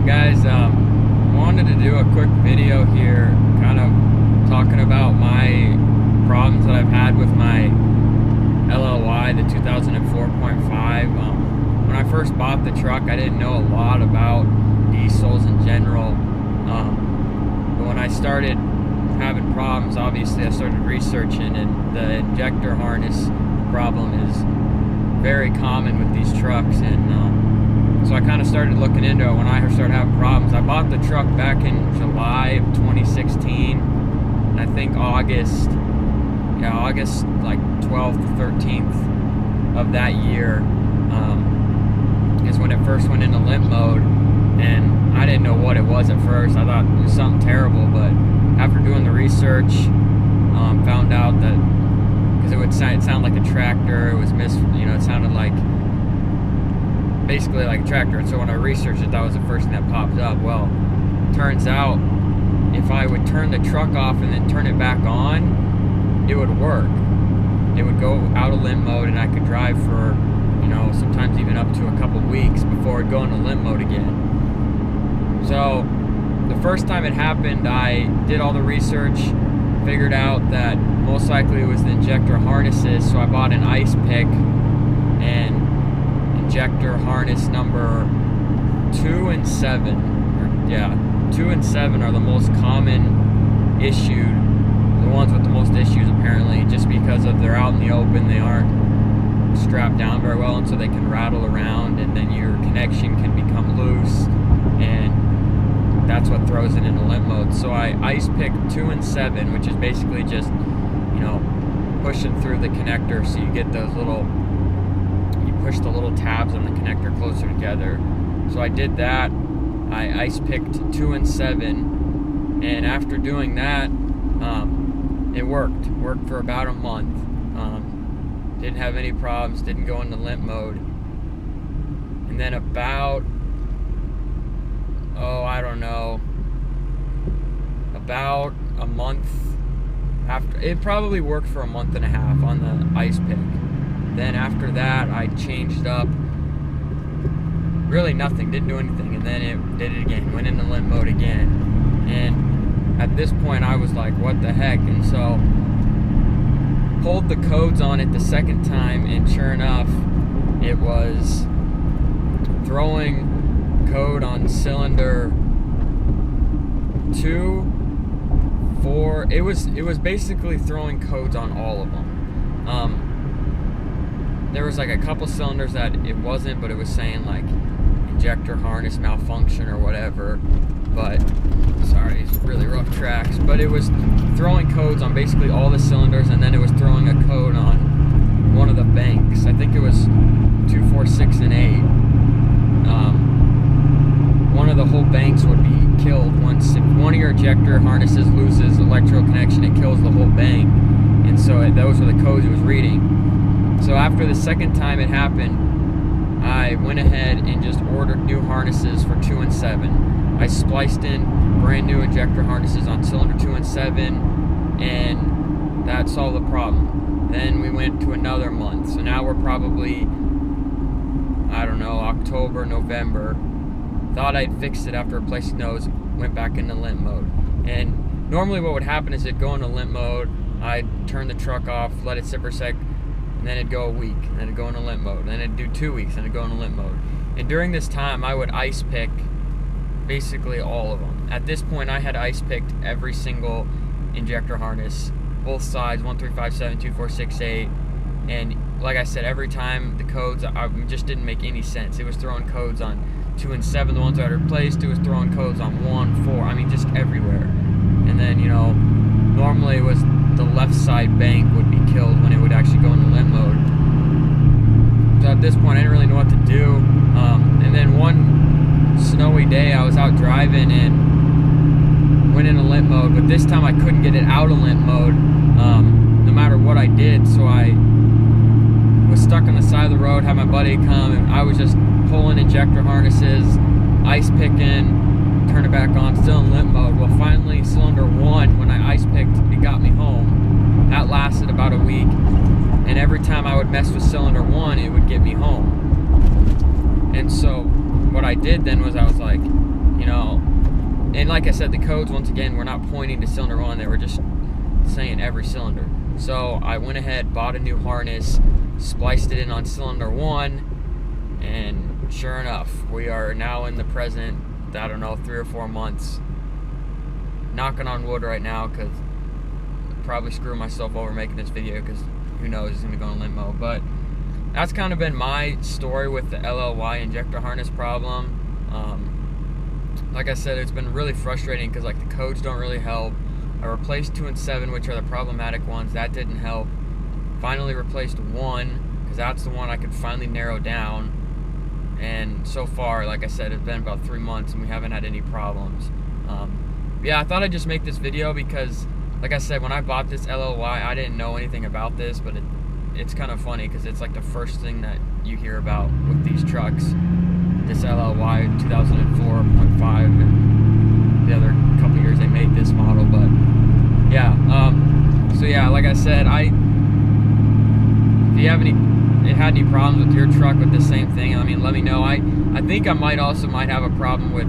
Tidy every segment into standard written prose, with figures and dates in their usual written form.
Guys, wanted to do a quick video here, kind of talking about my problems that I've had with my LLY, the 2004.5. When I first bought the truck, I didn't know a lot about diesels in general. But when I started having problems, obviously I started researching, and the injector harness problem is very common with these trucks, and so I kind of started looking into it when I started having problems. I bought the truck back in July of 2016, and I think August like 12th to 13th of that year is when it first went into limp mode, and I didn't know what it was at first. I thought it was something terrible, but after doing the research, found out that because it would sound like a tractor, it was it sounded like basically like a tractor. And so when I researched it, that was the first thing that popped up. Well, turns out if I would turn the truck off and then turn it back on, it would work. It would go out of limp mode, and I could drive for sometimes even up to a couple weeks before it'd go into limp mode again. So the first time it happened, I did all the research, figured out that most likely it was the injector harnesses, so I bought an ice pick, and injector harness number 2 and 7, 2 and 7 are the most common issued, the ones with the most issues apparently, just because of they're out in the open, they aren't strapped down very well, and so they can rattle around, and then your connection can become loose, and that's what throws it into limp mode. So I ice picked 2 and 7, which is basically just pushing through the connector, so you get those push the little tabs on the connector closer together. So I did that. I ice picked 2 and 7, and after doing that, it worked for about a month. Didn't have any problems, didn't go into limp mode. And then about a month after, it probably worked for a month and a half on the ice pick. Then after that, I changed up. Really nothing, didn't do anything, and then it did it again, went into limp mode again. And at this point, I was like, what the heck? And so pulled the codes on it the second time, and sure enough, it was throwing code on cylinder 2, 4. It was basically throwing codes on all of them. There was like a couple cylinders that it wasn't, but it was saying like injector harness malfunction or whatever. But sorry, it's really rough tracks. But it was throwing codes on basically all the cylinders, and then it was throwing a code on one of the banks. I think it was 2, 4, 6, and 8. One of the whole banks would be killed once if one of your injector harnesses loses electrical connection. It kills the whole bank, and so those were the codes it was reading. So after the second time it happened, I went ahead and just ordered new harnesses for 2 and 7. I spliced in brand new injector harnesses on cylinder 2 and 7, and that solved the problem. Then we went to another month. So now we're probably, October, November. Thought I'd fixed it after replacing those, went back into limp mode. And normally what would happen is it'd go into limp mode, I'd turn the truck off, let it sit for a sec, and then it'd go a week, and then it'd go into limp mode, and then it'd do 2 weeks, and it'd go into limp mode. And during this time, I would ice pick basically all of them. At this point, I had ice picked every single injector harness, both sides, 1, 3, 5, 7, 2, 4, 6, 8, and like I said, every time the codes, I just didn't make any sense. It was throwing codes on 2 and 7, the ones I had replaced. It was throwing codes on 1, 4, just everywhere. And then, normally it was the left side bank would be killed when it would actually go into limp mode. So at this point, I didn't really know what to do. And then one snowy day, I was out driving and went into limp mode, but this time I couldn't get it out of limp mode, no matter what I did. So I was stuck on the side of the road, had my buddy come, and I was just pulling injector harnesses, ice picking, turn it back on, still in limp mode. Well, finally, cylinder 1, when I ice picked, it got me home. That lasted about a week, and every time I would mess with cylinder 1, it would get me home. And so what I did then was I was like, you know. And like I said, the codes, once again, we're not pointing to cylinder 1, they were just saying every cylinder. So I went ahead, bought a new harness, spliced it in on cylinder 1, and sure enough, we are now in the present, I don't know, 3 or 4 months. Knocking on wood right now, because probably screw myself over making this video, because who knows, it's going to go in limbo. But that's kind of been my story with the LLY injector harness problem. Like I said, it's been really frustrating because like the codes don't really help. I replaced 2 and 7, which are the problematic ones. That didn't help. Finally replaced 1, because that's the one I could finally narrow down. And so far, like I said, it's been about 3 months and we haven't had any problems. Yeah, I thought I'd just make this video because, like I said, when I bought this LLY, I didn't know anything about this, but it's kind of funny because it's like the first thing that you hear about with these trucks. This LLY 2004.5 and the other couple years they made this model. But yeah, so yeah, like I said, if you have had any problems with your truck with the same thing, I mean, let me know. I think I might have a problem with,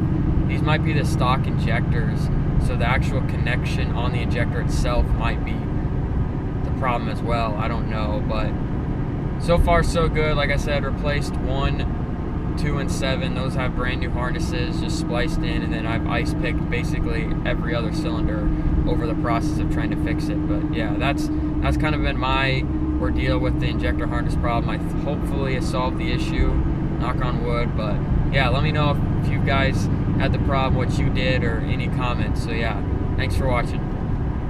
these might be the stock injectors, so the actual connection on the injector itself might be the problem as well. I don't know, but so far so good. Like I said, replaced 1, 2, and 7. Those have brand new harnesses just spliced in, and then I've ice picked basically every other cylinder over the process of trying to fix it. But yeah, that's kind of been my ordeal with the injector harness problem. Hopefully it solved the issue, knock on wood. But yeah, let me know if you guys had the problem, what you did, or any comments. So yeah, thanks for watching.